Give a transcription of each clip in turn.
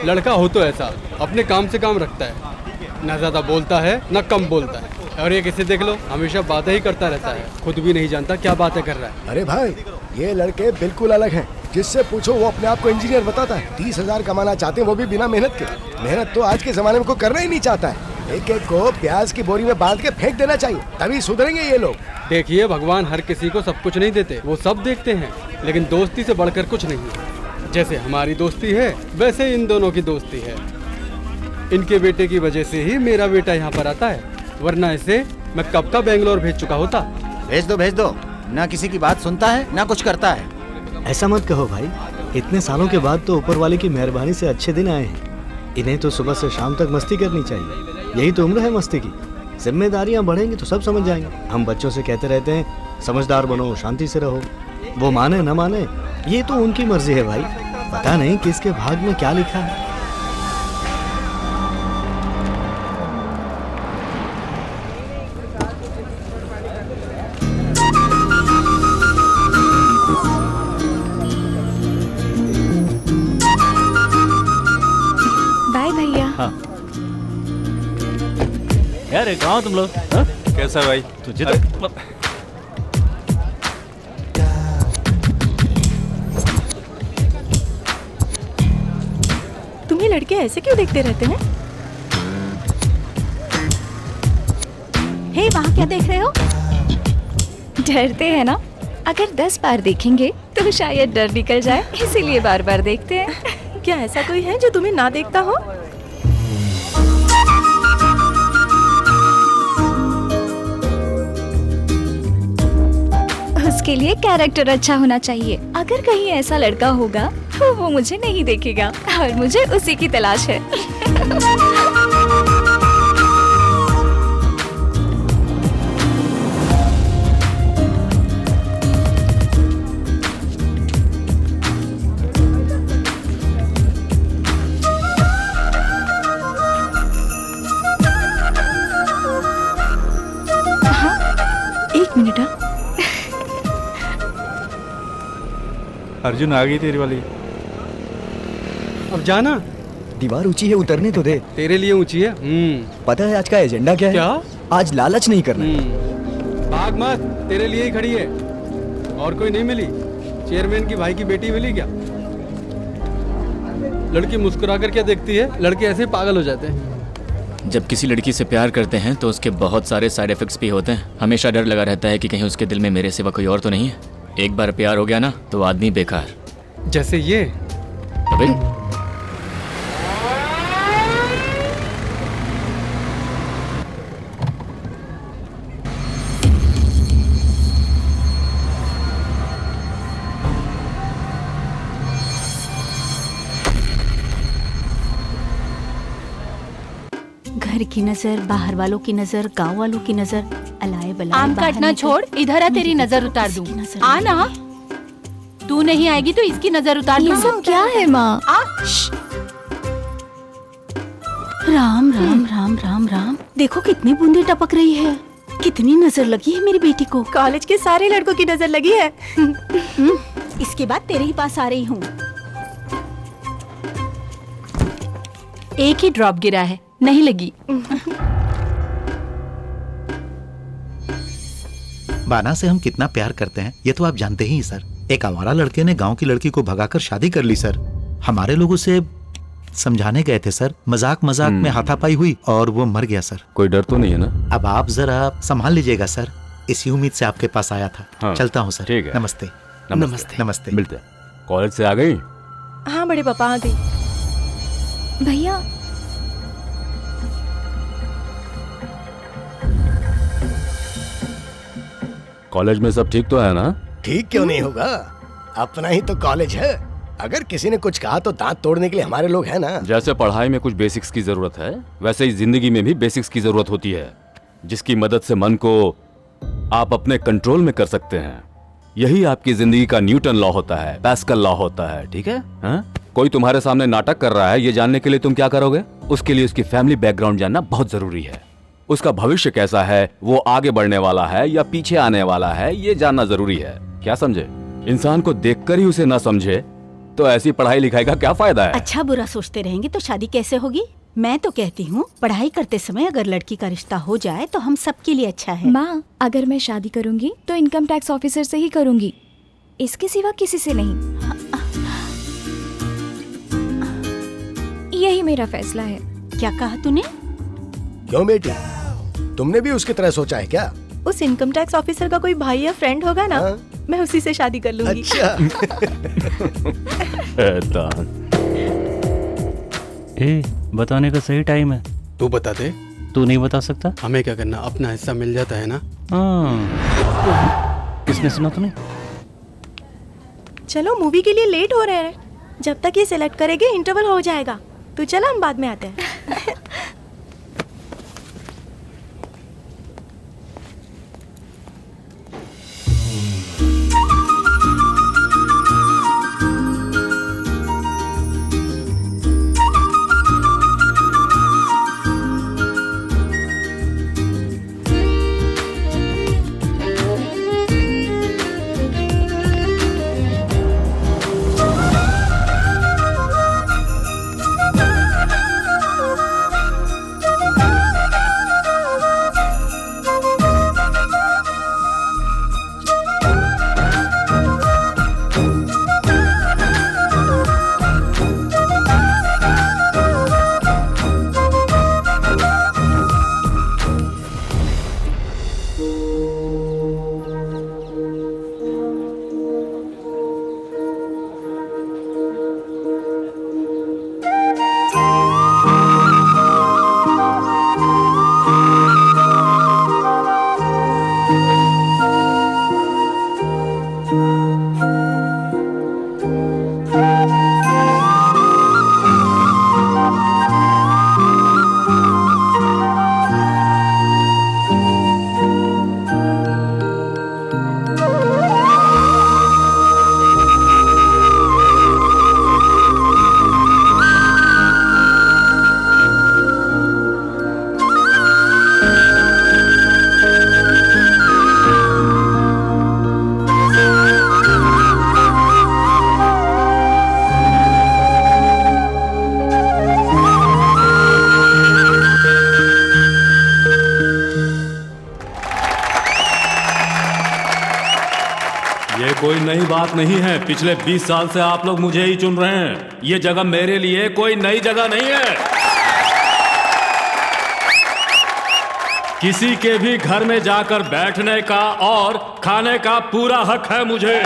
लड़का हो तो ऐसा, अपने काम से काम रखता है, ना ज्यादा बोलता है ना कम बोलता है। और ये किसे देख लो, हमेशा बातें ही करता रहता है, खुद भी नहीं जानता क्या बातें कर रहा है। अरे भाई, ये लड़के बिल्कुल अलग हैं। जिससे पूछो वो अपने आप को इंजीनियर बताता है। 30,000 कमाना चाहते हैं, वो भी बिना मेहनत के। मेहनत तो आज के जमाने में कोई करना ही नहीं चाहता है। एक एक को प्याज की बोरी में बांध के फेंक देना चाहिए, तभी सुधरेंगे ये लोग। देखिए, भगवान हर किसी को सब कुछ नहीं देते, वो सब देखते हैं, लेकिन दोस्ती से बढ़कर कुछ नहीं। जैसे हमारी दोस्ती है, वैसे इन दोनों की दोस्ती है। इनके बेटे की वजह से ही मेरा बेटा यहाँ पर आता है, वरना इसे मैं कब का बेंगलोर भेज चुका होता। भेज दो, ना किसी की बात सुनता है ना कुछ करता है। ऐसा मत कहो भाई, इतने सालों के बाद तो ऊपर वाले की मेहरबानी से अच्छे दिन आए हैं। इन्हें तो सुबह से शाम तक मस्ती करनी चाहिए, यही तो उम्र है मस्ती की। जिम्मेदारियां बढ़ेंगी तो सब समझ जाएंगे। हम बच्चों से कहते रहते हैं समझदार बनो, शांति से रहो। वो माने न माने ये तो उनकी मर्जी है भाई, पता नहीं किसके भाग में क्या लिखा है। यार कहाँ हो तुम लोग? कैसा भाई? तुझे तो तुम ये लड़के ऐसे क्यों देखते रहते हैं? हे, वहाँ क्या देख रहे हो? डरते हैं ना? अगर 10 बार देखेंगे तो शायद डर निकल जाए, इसीलिए बार बार देखते हैं। क्या ऐसा कोई है जो तुम्हें ना देखता हो? उसके लिए कैरेक्टर अच्छा होना चाहिए। अगर कहीं ऐसा लड़का होगा तो वो मुझे नहीं देखेगा और मुझे उसी की तलाश है। एक मिनट। अर्जुन, आ गई तेरी वाली। अब जाना। दीवार ऊंची है, उतरने तो दे। तेरे लिए ऊंची है। पता है आज का एजेंडा क्या है? क्या? आज लालच नहीं करना है। भाग मत, तेरे लिए ही खड़ी है। और कोई नहीं मिली? चेयरमैन की भाई की बेटी मिली क्या? लड़की मुस्कुरा कर क्या देखती है? लड़के ऐसे पागल हो जाते हैं। जब किसी लड़की से प्यार करते हैं तो उसके बहुत सारे साइड इफेक्ट्स भी होते हैं। हमेशा डर लगा रहता है कि कहीं उसके दिल में मेरे सिवा कोई और तो नहीं है। एक बार प्यार हो गया ना तो आदमी बेकार। जैसे ये। अबे घर की नजर, बाहर वालों की नजर, गांव वालों की नजर, अलाए बलाए। आम काटना छोड़, इधर आ, तेरी नजर उतार दूं। आ ना, तू नहीं आएगी तो इसकी नजर उतार दूं। ये सब क्या है माँ? राम राम राम राम राम। देखो कितनी बूंदे टपक रही है। कितनी नजर लगी है मेरी बेटी को। कॉलेज के सारे लड़कों की नजर लगी है। इसके बाद तेरे ही पास आ रही हूँ। एक ही ड्रॉप गिरा है, नहीं लगी। बाना से हम कितना प्यार करते हैं ये तो आप जानते ही सर। एक आवारा लड़के ने गांव की लड़की को भगाकर शादी कर ली सर। हमारे लोगों से समझाने गए थे सर, मजाक मजाक में हाथापाई हुई और वो मर गया सर। कोई डर तो नहीं है ना? अब आप जरा संभाल लीजिएगा सर, इसी उम्मीद से आपके पास आया था। हाँ, चलता हूँ सर। ठीक है। नमस्ते। नमस्ते। नमस्ते। मिलते हैं। कॉलेज से आ गई? हाँ बड़े पापा, आ गई। भैया कॉलेज में सब ठीक तो है ना? ठीक क्यों नहीं होगा, अपना ही तो कॉलेज है। अगर किसी ने कुछ कहा तो दांत तोड़ने के लिए हमारे लोग हैं ना। जैसे पढ़ाई में कुछ बेसिक्स की जरूरत है, वैसे ही जिंदगी में भी बेसिक्स की जरूरत होती है, जिसकी मदद से मन को आप अपने कंट्रोल में कर सकते हैं। यही आपकी जिंदगी का न्यूटन लॉ होता है, पैस्कल लॉ होता है। ठीक है? हा? कोई तुम्हारे सामने नाटक कर रहा है, ये जानने के लिए तुम क्या करोगे? उसके लिए उसकी फैमिली बैकग्राउंड जानना बहुत जरूरी है। उसका भविष्य कैसा है, वो आगे बढ़ने वाला है या पीछे आने वाला है, ये जानना जरूरी है। क्या समझे? इंसान को देखकर ही उसे ना समझे तो ऐसी पढ़ाई लिखाई का क्या फायदा है? अच्छा बुरा सोचते रहेंगे तो शादी कैसे होगी? मैं तो कहती हूँ पढ़ाई करते समय अगर लड़की का रिश्ता हो जाए तो हम सबके लिए अच्छा है। माँ, अगर मैं शादी करूंगी तो इनकम टैक्स ऑफिसर से ही करूंगी, इसके सिवा किसी से नहीं। यही मेरा फैसला है। क्या कहा तूने? क्यों बेटी, तुमने भी उसकी तरह सोचा है क्या? उस इनकम टैक्स ऑफिसर का कोई भाई या फ्रेंड होगा ना, मैं उसी से शादी कर लूंगी। अच्छा। बताने का सही टाइम है। तू बता दे। तू नहीं बता सकता? हमें क्या करना, अपना हिस्सा मिल जाता है ना। किसने सुना तुम्हें? चलो मूवी के लिए लेट हो रहे हैं, जब तक ये सिलेक्ट करेंगे इंटरवल हो जाएगा। तो चलो हम बाद में आते हैं। कोई नई बात नहीं है। पिछले 20 साल से आप लोग मुझे ही चुन रहे हैं। ये जगह मेरे लिए कोई नई जगह नहीं है। किसी के भी घर में जाकर बैठने का और खाने का पूरा हक है मुझे।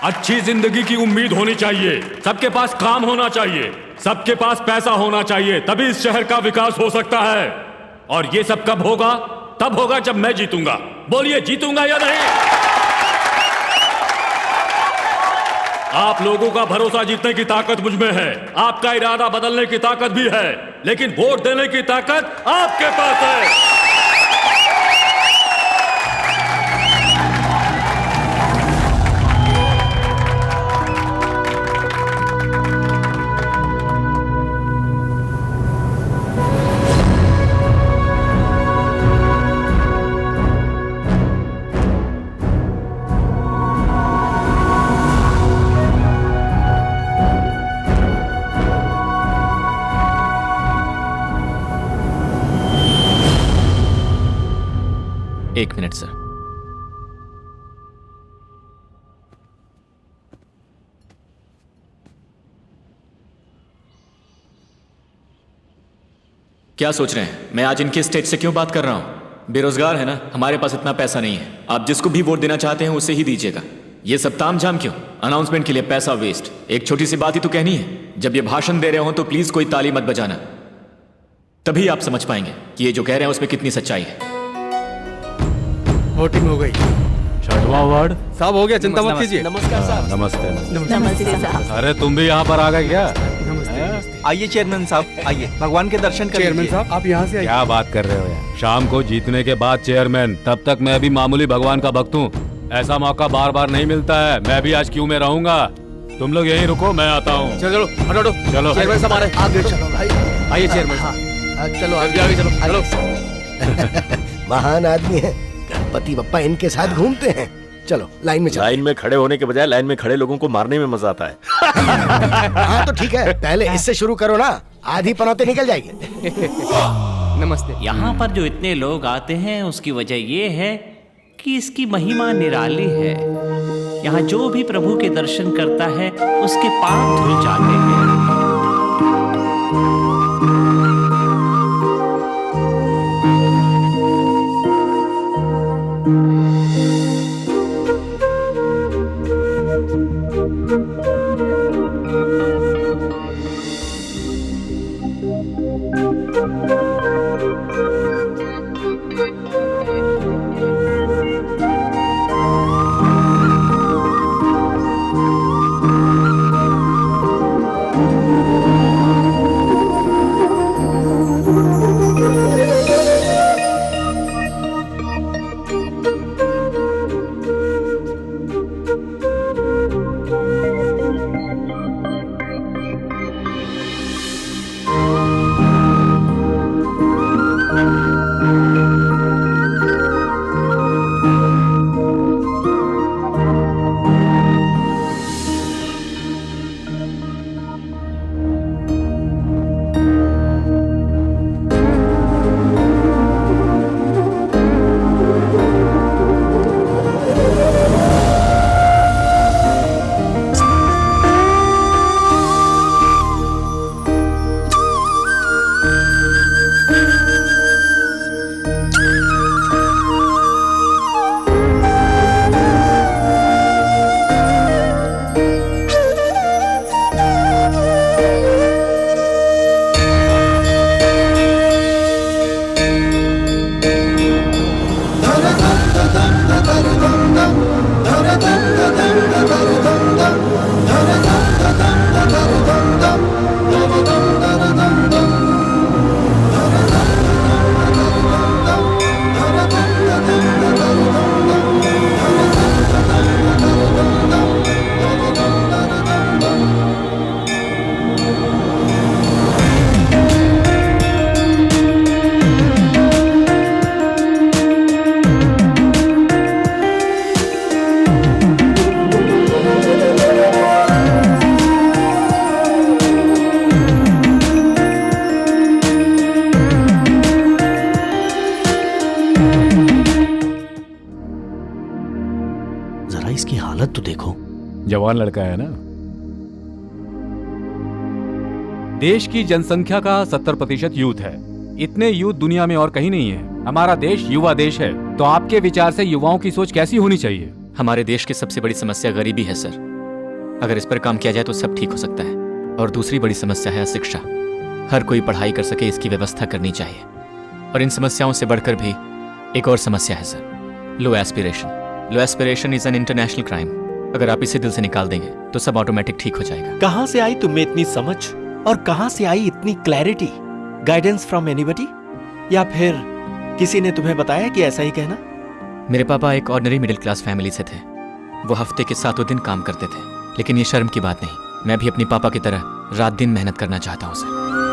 अच्छी जिंदगी की उम्मीद होनी चाहिए, सबके पास काम होना चाहिए, सबके पास पैसा होना चाहिए, तभी इस शहर का विकास हो सकता है। और ये सब कब होगा? तब होगा जब मैं जीतूंगा। बोलिए, जीतूंगा या नहीं? आप लोगों का भरोसा जीतने की ताकत मुझ में है, आपका इरादा बदलने की ताकत भी है, लेकिन वोट देने की ताकत आपके पास है। एक मिनट सर। क्या सोच रहे हैं मैं आज इनके स्टेज से क्यों बात कर रहा हूं? बेरोजगार है ना, हमारे पास इतना पैसा नहीं है। आप जिसको भी वोट देना चाहते हैं उसे ही दीजिएगा। ये सब तामझाम क्यों? अनाउंसमेंट के लिए पैसा वेस्ट। एक छोटी सी बात ही तो कहनी है। जब ये भाषण दे रहे हो तो प्लीज कोई ताली मत बजाना, तभी आप समझ पाएंगे कि ये जो कह रहे हैं उसमें कितनी सच्चाई है। वोटिंग हो गई। 6वां वार्ड साहब हो गया, चिंता मत कीजिए। नमस्कार साहब। नमस्ते। नमस्ते साहब। अरे तुम भी यहाँ पर आ गए क्या? आइए चेयरमैन साहब, आइए भगवान के दर्शन कर चेयरमैन साहब आप यहाँ से आइए। क्या बात कर रहे हो यार? शाम को जीतने के बाद चेयरमैन, तब तक मैं भी मामूली भगवान का भक्त हूँ। ऐसा मौका बार बार नहीं मिलता है। मैं भी आज क्यों में रहूंगा। तुम लोग यहीं रुको, मैं आता हूँ। चलो हटो। चलो चेयरमैन साहब आ रहे हैं। आगे चलो भाई। आइए चेयरमैन साहब। चलो आगे चलो। महान आदमी है, गणपति बप्पा इनके साथ घूमते हैं। चलो लाइन में चलो। लाइन में खड़े होने के बजाय लाइन में खड़े लोगों को मारने में मजा आता है। हाँ तो ठीक है, पहले इससे शुरू करो ना, आधी पनौते निकल जाएगी। नमस्ते। यहाँ पर जो इतने लोग आते हैं उसकी वजह ये है कि इसकी महिमा निराली है। यहाँ जो भी प्रभु के दर्शन करता है उसके पाप धुल जाते हैं। जवान लड़का है ना। देश की जनसंख्या का 70% यूथ है। इतने यूथ दुनिया में और कहीं नहीं है। हमारा देश युवा देश है, तो आपके विचार से युवाओं की सोच कैसी होनी चाहिए? हमारे देश की सबसे बड़ी समस्या गरीबी है सर। अगर इस पर काम किया जाए तो सब ठीक हो सकता है। और दूसरी बड़ी समस्या है शिक्षा। हर कोई पढ़ाई कर सके इसकी व्यवस्था करनी चाहिए। और इन समस्याओं से बढ़कर भी एक और समस्या है sir, low aspiration. Low aspiration is an international crime. अगर आप इसे दिल से निकाल देंगे तो सब ऑटोमेटिक ठीक हो जाएगा। कहाँ से आई तुम्हें इतनी समझ और कहाँ से आई इतनी क्लैरिटी? गाइडेंस फ्रॉम एनीबडी या फिर किसी ने तुम्हें बताया कि ऐसा ही कहना? मेरे पापा एक ऑर्डिनरी मिडिल क्लास फैमिली से थे। वो हफ्ते के 7 दिन काम करते थे, लेकिन ये शर्म की बात नहीं। मैं भी अपनी पापा की तरह रात दिन मेहनत करना चाहता हूँ सर।